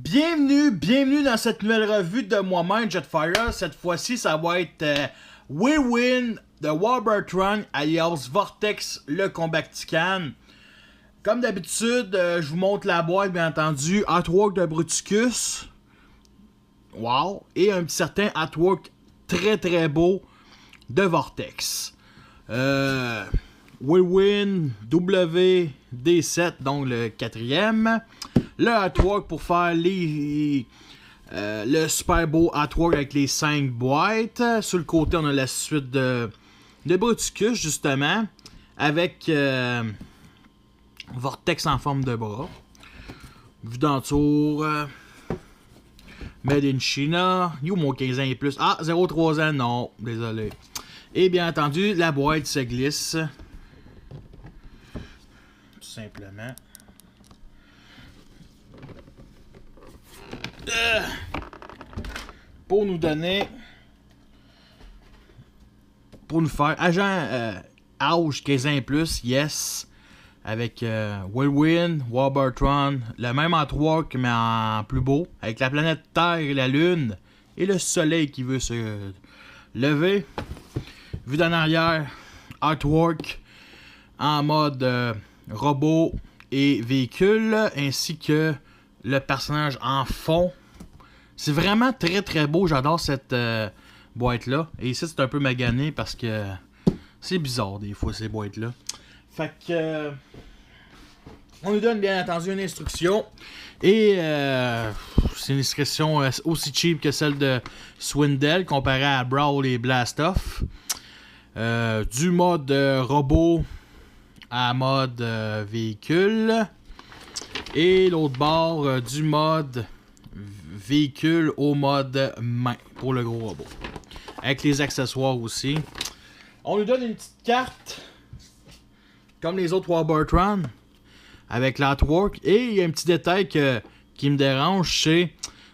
Bienvenue dans cette nouvelle revue de moi-même, Jetfire. Cette fois-ci, ça va être Whirlwind de Warburtron, alias Vortex, le Combactican. Comme d'habitude, je vous montre la boîte, bien entendu. Artwork de Bruticus. Wow! Et un certain artwork très très beau de Vortex. Whirlwind WD7, donc le quatrième. Le artwork pour faire le super beau artwork avec les 5 boîtes. Sur le côté, on a la suite de Bruticus, justement, avec Vortex en forme de bras. Vue d'entour. Made in China. Moins 15 ans et plus. Ah, 0,3 ans, non. Désolé. Et bien entendu, la boîte se glisse. Tout simplement. Pour nous faire agent âge 15 ans et plus, yes, avec Whirlwind, Warburtron, le même artwork mais en plus beau, avec la planète Terre et la Lune et le soleil qui veut se lever. Vue d'en arrière, artwork en mode robot et véhicule, ainsi que le personnage en fond. C'est vraiment très très beau, j'adore cette boîte là. Et ici c'est un peu magané parce que c'est bizarre des fois ces boîtes là. Fait que on nous donne bien entendu une instruction. Et c'est une instruction aussi cheap que celle de Swindle comparée à Brawl et Blastoff. Du mode robot à mode véhicule. Et l'autre bord du mode véhicule au mode main pour le gros robot. Avec les accessoires aussi. On nous donne une petite carte comme les autres Warburtron avec l'artwork. Et il y a un petit détail qui me dérange, c'est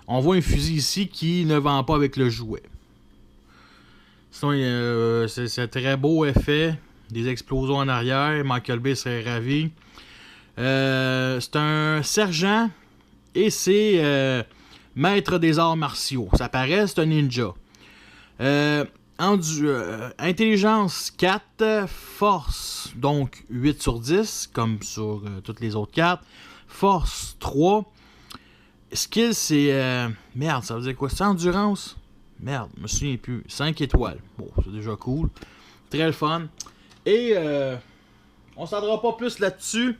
on voit un fusil ici qui ne vend pas avec le jouet. Sinon, c'est un très beau effet. Des explosions en arrière. Michael Bay serait ravi. C'est un sergent et c'est maître des arts martiaux. Ça paraît, c'est un ninja. Intelligence 4, force donc 8 sur 10, comme sur toutes les autres cartes. Force 3. Skill, c'est... merde, ça veut dire quoi? C'est endurance? Merde, je me souviens plus. 5 étoiles. Bon, c'est déjà cool. Très le fun. Et on s'en pas plus là-dessus.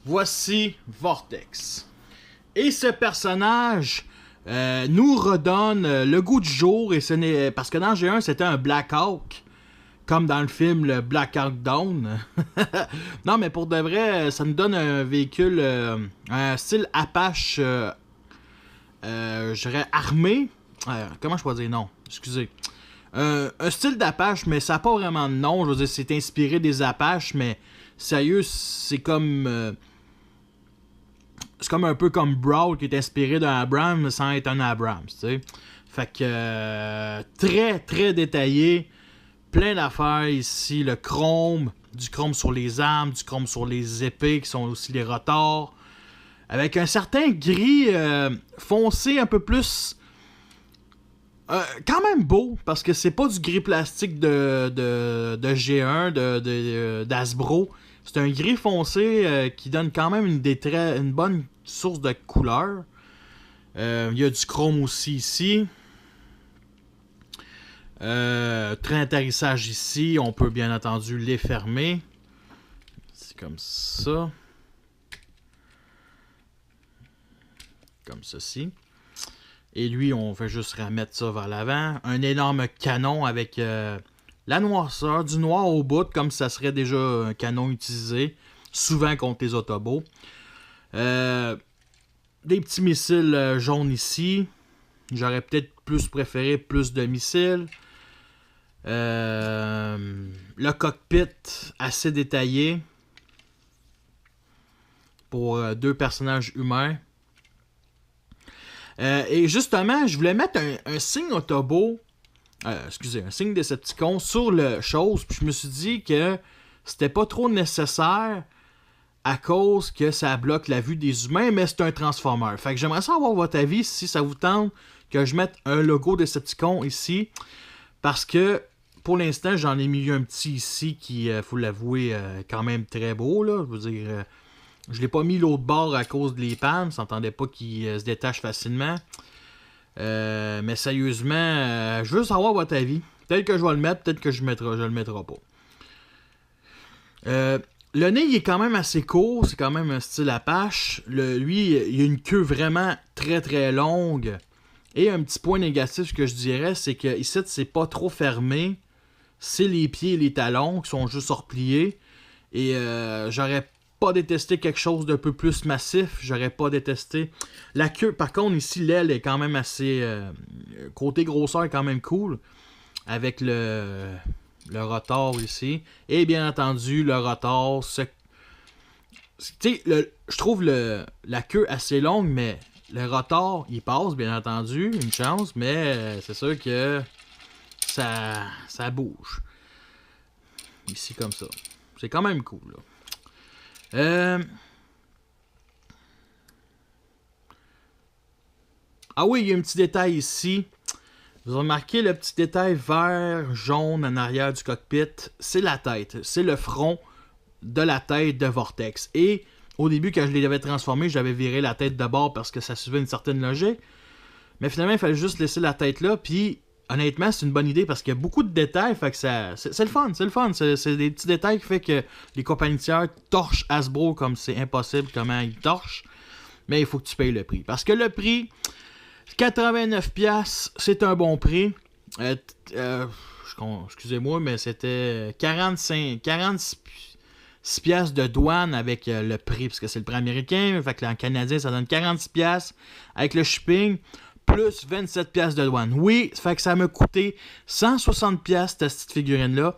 Voici Vortex. Et ce personnage nous redonne le goût du jour. Et ce n'est parce que dans G1, c'était un Black Hawk. Comme dans le film le Black Hawk Down. Non, mais pour de vrai, ça nous donne un véhicule, un style Apache, je dirais armé. Comment je pourrais dire non? Excusez. Un style d'Apache, mais ça n'a pas vraiment de nom. Je veux dire, c'est inspiré des Apaches, mais sérieux, c'est comme... c'est comme un peu comme Brawl qui est inspiré d'un Abrams sans être un Abrams, tu sais. Fait que très très détaillé, plein d'affaires ici, le chrome, du chrome sur les armes, du chrome sur les épées qui sont aussi les rotors, avec un certain gris foncé un peu plus, quand même beau parce que c'est pas du gris plastique de G1 d'Hasbro. C'est un gris foncé qui donne quand même une bonne source de couleur. Il y a du chrome aussi ici. Train d'atterrissage ici. On peut bien entendu les fermer. C'est comme ça. Comme ceci. Et lui, on fait juste remettre ça vers l'avant. Un énorme canon avec... la noirceur, du noir au bout, comme ça serait déjà un canon utilisé, souvent contre les Autobots. Des petits missiles jaunes ici. J'aurais peut-être plus préféré plus de missiles. Le cockpit assez détaillé pour 2 personnages humains. Et justement, je voulais mettre un signe Autobot. Un signe Decepticon sur le chose, puis je me suis dit que c'était pas trop nécessaire à cause que ça bloque la vue des humains, mais c'est un Transformer. Fait que j'aimerais savoir votre avis si ça vous tente que je mette un logo Decepticon ici. Parce que pour l'instant, j'en ai mis un petit ici qui, faut l'avouer, quand même très beau. Là. Je veux dire, je l'ai pas mis l'autre bord à cause des pannes. Je s'entendait pas qu'il se détache facilement. Mais sérieusement, je veux savoir votre avis. Peut-être que je vais le mettre, peut-être que je le mettrai pas. Le nez, il est quand même assez court. C'est quand même un style Apache. Lui, il a une queue vraiment très très longue. Et un petit point négatif, ce que je dirais, c'est que ici, c'est pas trop fermé. C'est les pieds et les talons qui sont juste repliés. Et j'aurais pas détesté quelque chose d'un peu plus massif. J'aurais pas détesté. La queue, par contre, ici, l'aile est quand même assez. Côté grosseur est quand même cool. Avec le rotor ici. Et bien entendu, le rotor. Tu sais, je trouve la queue assez longue, mais le rotor, il passe, bien entendu. Une chance, mais c'est sûr que ça bouge. Ici, comme ça. C'est quand même cool, là. Ah oui, il y a un petit détail ici. Vous remarquez le petit détail vert, jaune en arrière du cockpit. C'est la tête. C'est le front de la tête de Vortex. Et au début, quand je l'avais transformé, j'avais viré la tête de bord parce que ça suivait une certaine logique. Mais finalement, il fallait juste laisser la tête là. Puis, honnêtement, c'est une bonne idée parce qu'il y a beaucoup de détails. Fait que c'est le fun, c'est le fun. C'est des petits détails qui fait que les compagnies tiers torchent Hasbro comme c'est impossible comment ils torchent. Mais il faut que tu payes le prix. Parce que le prix, 89$, c'est un bon prix. Excusez-moi, mais c'était 46$ de douane avec le prix, parce que c'est le prix américain. Fait que en canadien, ça donne 46$ avec le shipping, plus 27$ de douane. Oui, ça fait que ça m'a coûté 160$ cette petite figurine-là.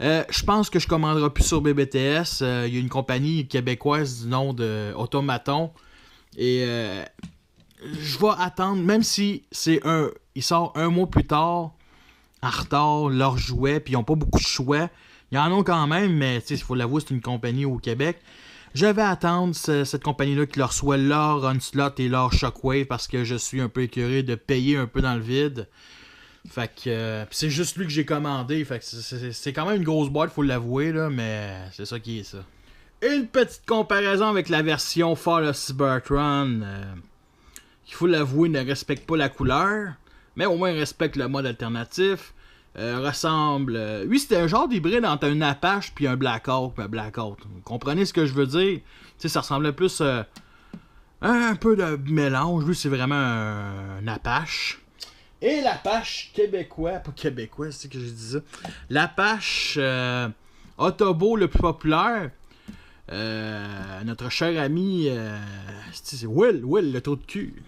Je pense que je commanderai plus sur BBTS. Il y a une compagnie québécoise du nom de Automaton. Et je vais attendre, même si il sort un mois plus tard, en retard, leur jouet, puis ils n'ont pas beaucoup de choix. Ils en ont quand même, mais il faut l'avouer, c'est une compagnie au Québec. Je vais attendre cette compagnie-là qui leur reçoit leur Onslaught et leur Shockwave parce que je suis un peu écœuré de payer un peu dans le vide. Fait que c'est juste lui que j'ai commandé. Fait que c'est quand même une grosse boîte, faut l'avouer, là, mais c'est ça qui est ça. Une petite comparaison avec la version Fall of Cybertron. Il faut l'avouer, ne respecte pas la couleur, mais au moins respecte le mode alternatif. Ressemble. Lui, c'était un genre d'hybride entre un Apache puis un Blackhawk. Vous comprenez ce que je veux dire? T'sais, ça ressemblait plus un peu de mélange. Lui, c'est vraiment un Apache. Et l'Apache québécois, pas québécois, c'est que je dis ça. L'Apache Autobo le plus populaire. Notre cher ami c'est Will, le trou de cul.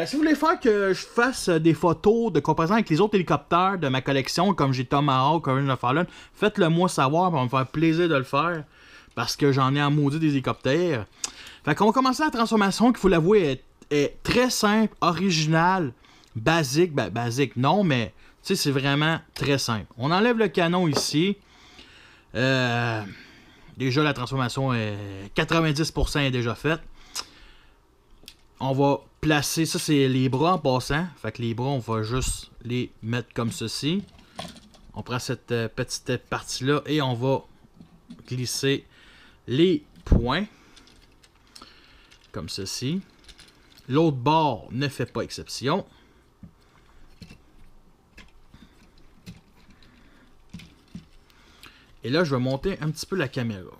Si vous voulez faire que je fasse des photos de comparaison avec les autres hélicoptères de ma collection, comme j'ai Tomahawk, Corinne of Fallen, faites-le moi savoir, ça va me faire plaisir de le faire, parce que j'en ai en maudit des hélicoptères. Fait qu'on va commencer la transformation, qu'il faut l'avouer, est très simple, originale, basique, basique non, mais tu sais, c'est vraiment très simple. On enlève le canon ici. Déjà, la transformation est 90% est déjà faite. On va placer, ça c'est les bras en passant. Fait que les bras, on va juste les mettre comme ceci. On prend cette petite partie-là et on va glisser les points. Comme ceci. L'autre bord ne fait pas exception. Et là, je vais monter un petit peu la caméra.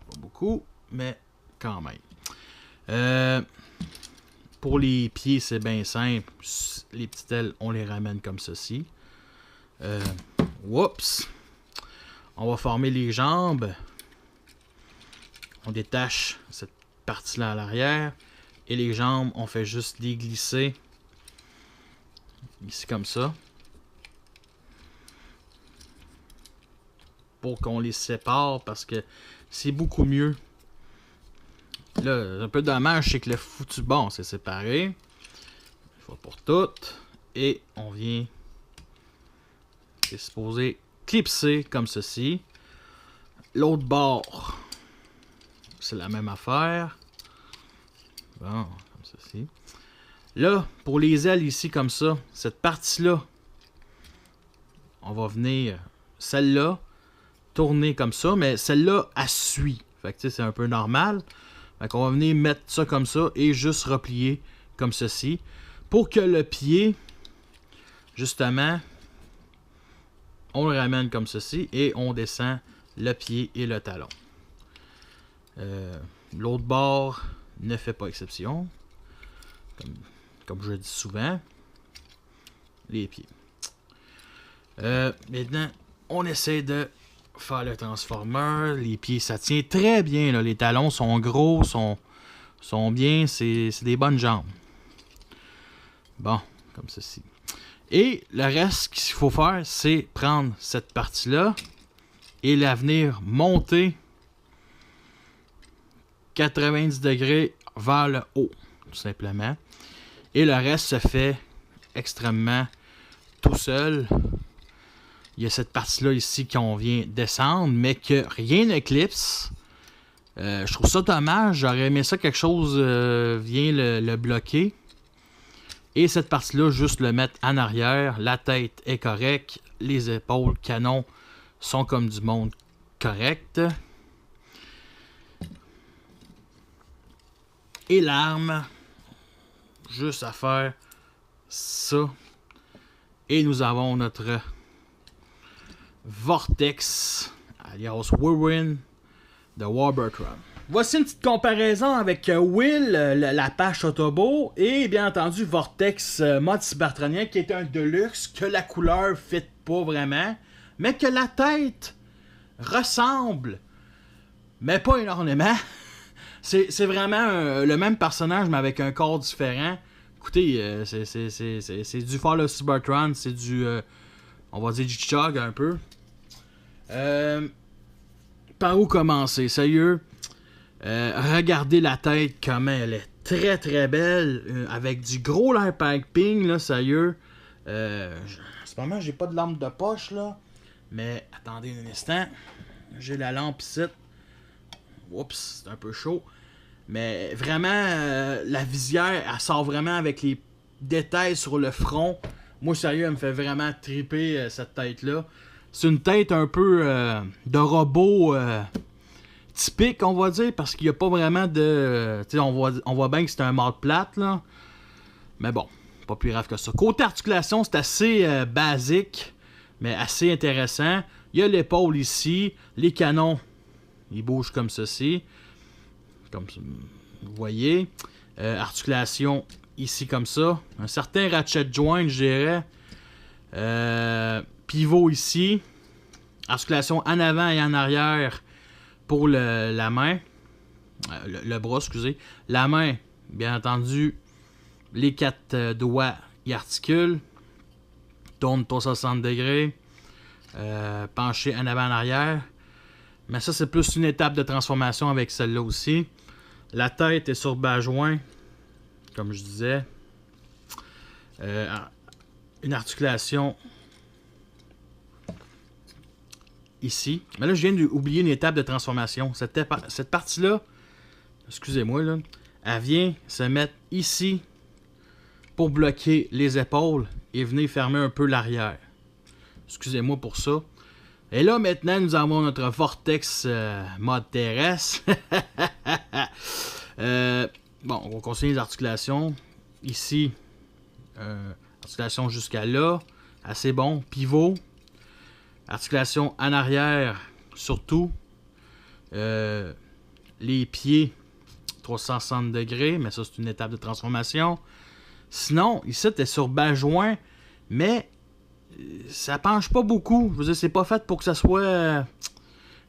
Pas beaucoup, mais quand même. Pour les pieds, c'est bien simple. Les petites ailes, on les ramène comme ceci. Oups. On va former les jambes. On détache cette partie-là à l'arrière. Et les jambes, on fait juste les glisser. Ici comme ça. Pour qu'on les sépare parce que c'est beaucoup mieux. Là, un peu dommage, c'est que le foutu bon, c'est séparé. Une fois pour toutes. Et on vient c'est supposé clipser comme ceci. L'autre bord, c'est la même affaire. Bon, comme ceci. Là, pour les ailes ici, comme ça, cette partie-là, on va venir, celle-là, tourner comme ça, mais celle-là, elle suit. Fait que c'est un peu normal. Fait qu'on va venir mettre ça comme ça et juste replier comme ceci. Pour que le pied, justement, on le ramène comme ceci et on descend le pied et le talon. L'autre bord ne fait pas exception. Comme je le dis souvent, les pieds. Maintenant, on essaie de faire le transformer. Les pieds, ça tient très bien. Là. Les talons sont gros, sont bien. C'est des bonnes jambes. Bon, comme ceci. Et le reste qu'il faut faire, c'est prendre cette partie-là et la venir monter 90 degrés vers le haut, tout simplement. Et le reste se fait extrêmement tout seul. Il y a cette partie-là ici qu'on vient descendre, mais que rien n'éclipse. Je trouve ça dommage. J'aurais aimé ça quelque chose vient le bloquer. Et cette partie-là, juste le mettre en arrière. La tête est correcte. Les épaules, canons, sont comme du monde correct. Et l'arme, juste à faire ça. Et nous avons notre Vortex, alias Whirlwind de Warburton. Voici une petite comparaison avec Will, l'Apache Autobo, et bien entendu Vortex mode cybertronien qui est un Deluxe, que la couleur ne fit pas vraiment, mais que la tête ressemble, mais pas énormément. C'est vraiment le même personnage, mais avec un corps différent. Écoutez, c'est du Fall of Cybertron, c'est du, on va dire du Chug un peu. Par où commencer? Sérieux? Regardez la tête, comment elle est très très belle, avec du gros light piping, là, sérieux. En ce moment, j'ai pas de lampe de poche, là. Mais attendez un instant. J'ai la lampe ici. Oups, c'est un peu chaud. Mais vraiment, la visière, elle sort vraiment avec les détails sur le front. Moi, sérieux, elle me fait vraiment triper cette tête-là. C'est une tête un peu de robot typique, on va dire, parce qu'il n'y a pas vraiment de... Tu sais, on voit bien que c'est un mode plate, là. Mais bon, pas plus grave que ça. Côté articulation, c'est assez basique, mais assez intéressant. Il y a l'épaule ici, les canons, ils bougent comme ceci. Comme vous voyez. Articulation ici comme ça. Un certain ratchet joint, je dirais. Pivot ici. Articulation en avant et en arrière pour la main. Le bras, excusez. La main, bien entendu, les 4 doigts y articulent. Tourne 360 degrés. Penché en avant en arrière. Mais ça, c'est plus une étape de transformation avec celle-là aussi. La tête est sur bas-joint, comme je disais. Une articulation ici. Mais là, je viens d'oublier une étape de transformation. Cette partie-là, excusez-moi, là, elle vient se mettre ici pour bloquer les épaules et venir fermer un peu l'arrière. Excusez-moi pour ça. Et là, maintenant, nous avons notre Vortex mode terrestre. Bon, on va continuer les articulations. Ici, articulation jusqu'à là. Assez bon. Pivot. Articulation en arrière, surtout. Les pieds, 360 degrés. Mais ça, c'est une étape de transformation. Sinon, ici, tu es sur bas-joint. Mais ça penche pas beaucoup. Je veux dire, c'est pas fait pour que ça soit...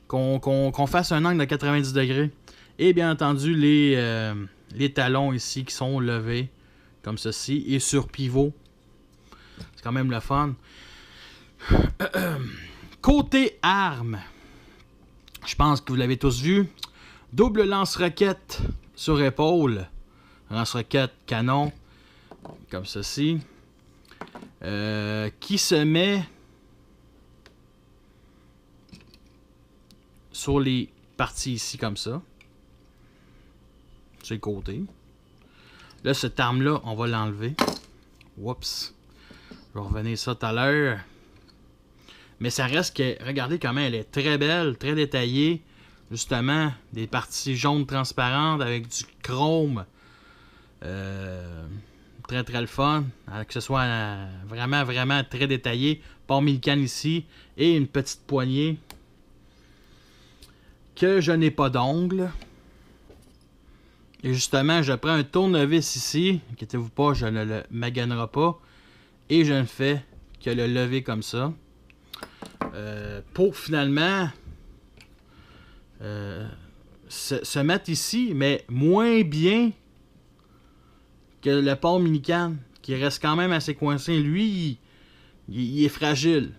qu'on fasse un angle de 90 degrés. Et bien entendu, les talons ici qui sont levés, comme ceci, et sur pivot. C'est quand même le fun. Côté arme, je pense que vous l'avez tous vu. Double lance-roquette sur épaule. Lance-roquette canon, comme ceci. Qui se met sur les parties ici comme ça. Sur les côtés. Là, cette arme-là, on va l'enlever. Oups. Je vais revenir ça tout à l'heure. Mais ça reste que, regardez comment elle est très belle, très détaillée. Justement, des parties jaunes transparentes avec du chrome. Très très le fun. Que ce soit vraiment vraiment très détaillé. Port Millican ici. Et une petite poignée. Que je n'ai pas d'ongles. Et justement, je prends un tournevis ici. Inquiétez-vous pas, je ne le maganerai pas. Et je ne fais que le lever comme ça. Pour finalement se mettre ici, mais moins bien que le port Millican, qui reste quand même assez coincé. Lui, il est fragile.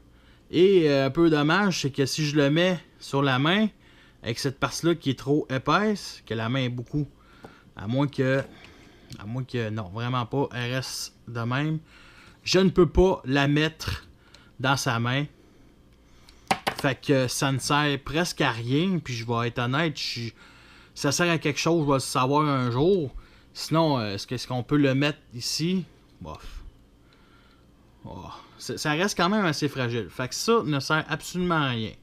Et un peu dommage, c'est que si je le mets sur la main, avec cette partie-là qui est trop épaisse, que la main est beaucoup, à moins que non, vraiment pas, elle reste de même, je ne peux pas la mettre dans sa main. Fait que ça ne sert presque à rien. Puis je vais être honnête, ça sert à quelque chose, je vais le savoir un jour. Sinon, est-ce qu'on peut le mettre ici? Bof. Oh. Ça reste quand même assez fragile. Fait que ça ne sert absolument à rien.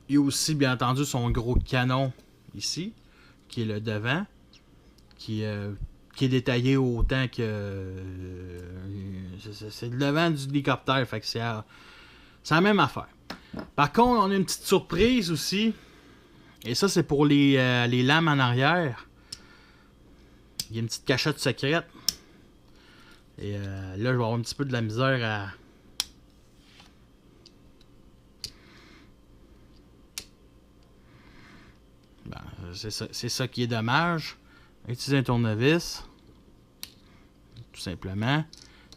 Il y a aussi, bien entendu, son gros canon ici, qui est le devant, qui est détaillé autant que... c'est le devant du hélicoptère, fait que c'est la même affaire. Par contre, on a une petite surprise aussi. Et ça, c'est pour les lames en arrière. Il y a une petite cachette secrète. Et là, je vais avoir un petit peu de la misère à... Ben, c'est ça qui est dommage. Utiliser un tournevis. Tout simplement.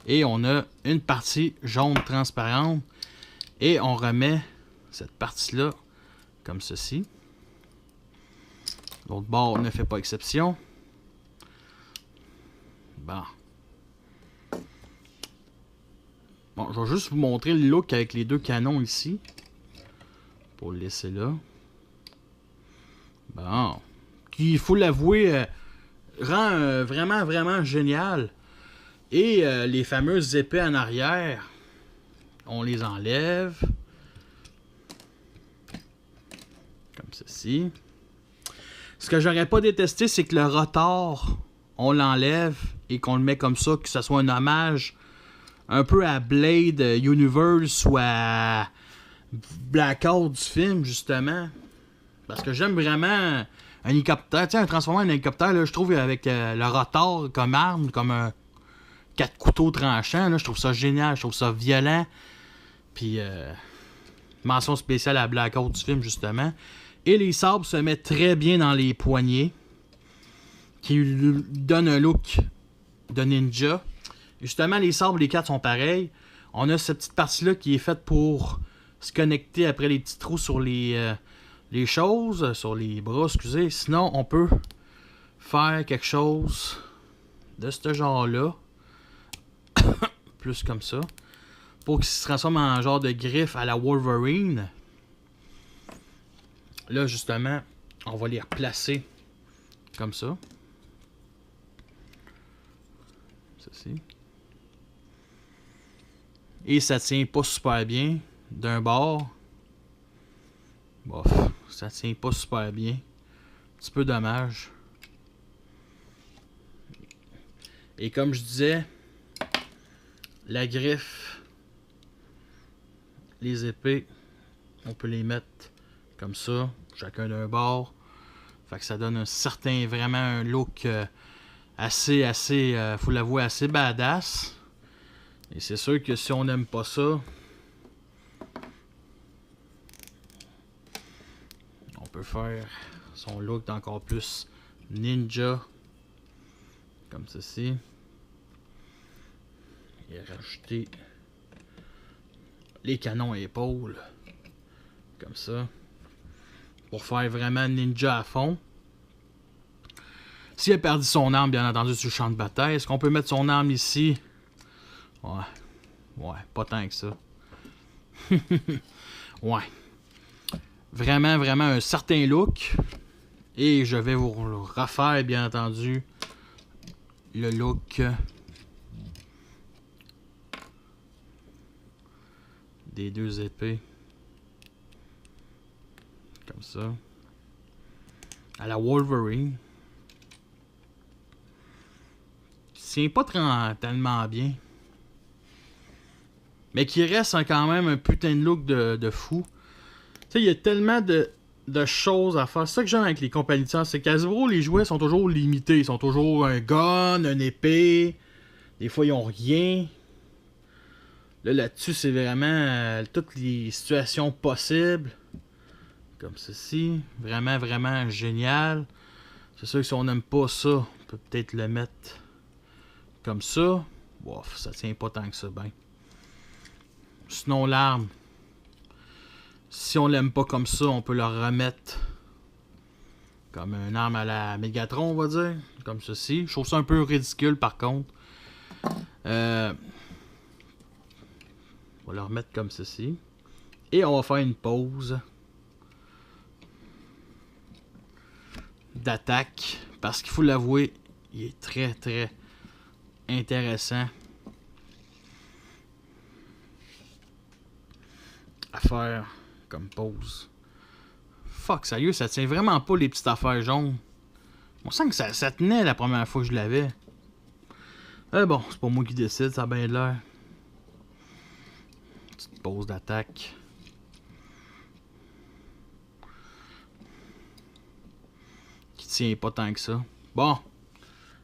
Et on a une partie jaune transparente. Et on remet cette partie-là comme ceci. L'autre bord ne fait pas exception. Bon. Bon, je vais juste vous montrer le look avec les deux canons ici. Pour le laisser là. Bon. Qui, il faut l'avouer, rend vraiment, vraiment génial. Et les fameuses épées en arrière, on les enlève. Comme ceci. Ce que j'aurais pas détesté, c'est que le rotor, on l'enlève et qu'on le met comme ça, que ce soit un hommage un peu à Blade Universe ou à Blackout du film, justement. Parce que j'aime vraiment un hélicoptère. Tu sais, un transformer en hélicoptère, là, je trouve avec le rotor comme arme, comme un 4 couteaux tranchants, là, je trouve ça génial, je trouve ça violent. Puis, mention spéciale à Blackout du film, justement. Et les sabres se mettent très bien dans les poignets, qui lui donnent un look de ninja. Et justement, les sabres, les 4 sont pareils. On a cette petite partie-là qui est faite pour se connecter après les petits trous sur les choses, sur les bras, excusez. Sinon, on peut faire quelque chose de ce genre-là. Plus comme ça. Pour qu'il se transforme en genre de griffe à la Wolverine. Là, justement, on va les replacer comme ça. Ceci. Et ça tient pas super bien d'un bord. Bof, ça tient pas super bien. Un petit peu dommage. Et comme je disais, la griffe, les épées, on peut les mettre comme ça, chacun d'un bord. Fait que ça donne un certain, vraiment un look assez, faut l'avouer, assez badass. Et c'est sûr que si on n'aime pas ça, on peut faire son look d'encore plus ninja. Comme ceci. Et rajouter les canons à épaules. Comme ça. Pour faire vraiment ninja à fond. S'il a perdu son arme, bien entendu, sur le champ de bataille, est-ce qu'on peut mettre son arme ici? Ouais. Ouais, pas tant que ça. Ouais. Vraiment, vraiment un certain look. Et je vais vous refaire, bien entendu, le look des deux épées. Comme ça. À la Wolverine. Tient pas tellement bien. Mais qui reste quand même un putain de look de fou. Tu sais, il y a tellement de choses à faire. C'est ça que j'aime avec les compagnies de sang. C'est qu'Hasbro, les jouets sont toujours limités. Ils sont toujours un gun, une épée. Des fois, ils ont rien. Là-dessus, c'est vraiment toutes les situations possibles. Comme ceci. Vraiment, vraiment génial. C'est sûr que si on n'aime pas ça, on peut peut-être le mettre comme ça. Ouf, ça tient pas tant que ça, ben. Sinon, l'arme. Si on l'aime pas comme ça, on peut le remettre comme une arme à la Megatron, on va dire. Comme ceci. Je trouve ça un peu ridicule, par contre. On va le remettre comme ceci. Et on va faire une pause d'attaque. Parce qu'il faut l'avouer, il est très, très intéressant à faire comme pause. Fuck, sérieux, ça tient vraiment pas les petites affaires jaunes. On sent que ça tenait la première fois que je l'avais. Mais bon, c'est pas moi qui décide, ça a bien l'air. Petite pause d'attaque. Qui tient pas tant que ça. Bon,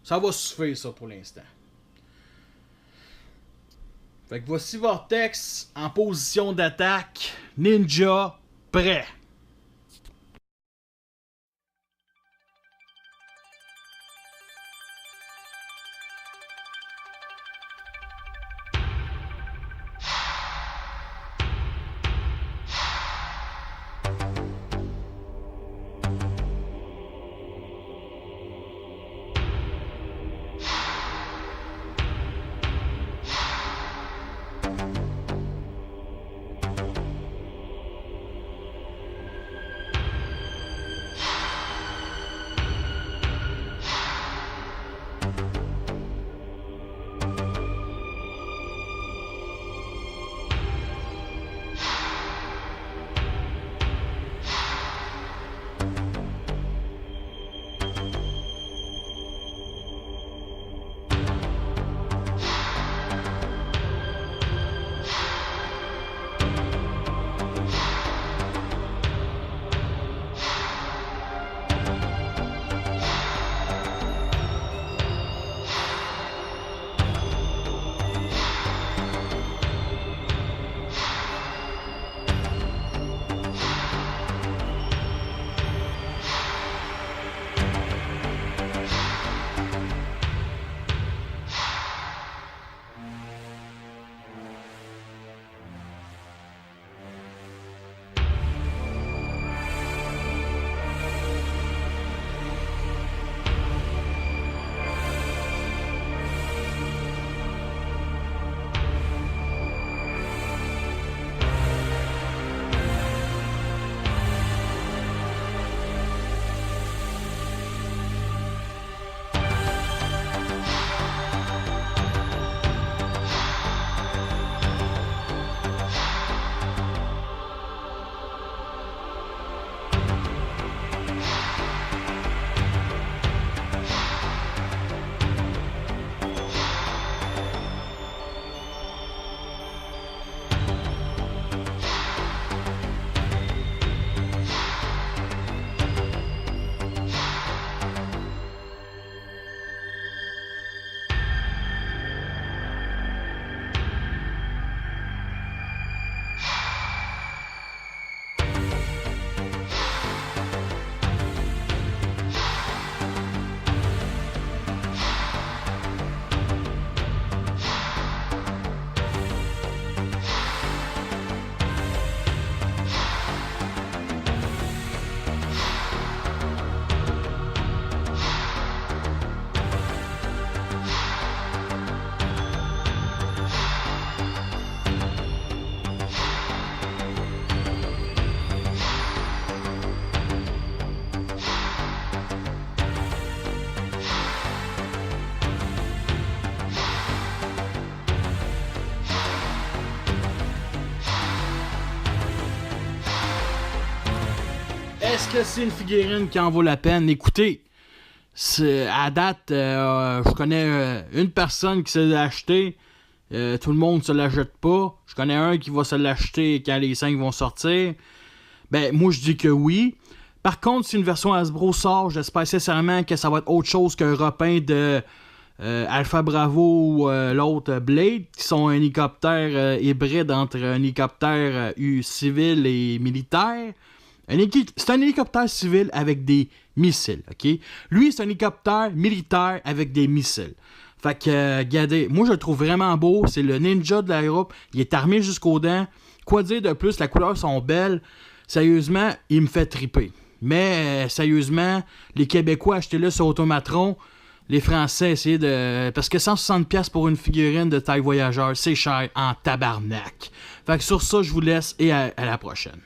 ça va suffire ça pour l'instant. Fait que voici Vortex en position d'attaque. Ninja, prêt. Est-ce que c'est une figurine qui en vaut la peine? Écoutez, à date, je connais une personne qui se l'a acheté. Tout le monde se l'achète pas. Je connais un qui va se l'acheter quand les 5 vont sortir. Ben, moi, je dis que oui. Par contre, si une version Hasbro sort, j'espère sincèrement que ça va être autre chose qu'un repeint de Alpha Bravo ou l'autre Blade, qui sont un hélicoptère hybride entre un hélicoptère civil et militaire. C'est un hélicoptère civil avec des missiles, ok? Lui, c'est un hélicoptère militaire avec des missiles. Fait que, regardez, moi je le trouve vraiment beau. C'est le ninja de l'aéroport. Il est armé jusqu'aux dents. Quoi dire de plus? Les couleurs sont belles. Sérieusement, il me fait triper. Mais, sérieusement, les Québécois, achetez-le sur Automatron. Les Français, essayez de... Parce que 160$ pour une figurine de taille voyageur, c'est cher en tabarnak. Fait que sur ça, je vous laisse et à la prochaine.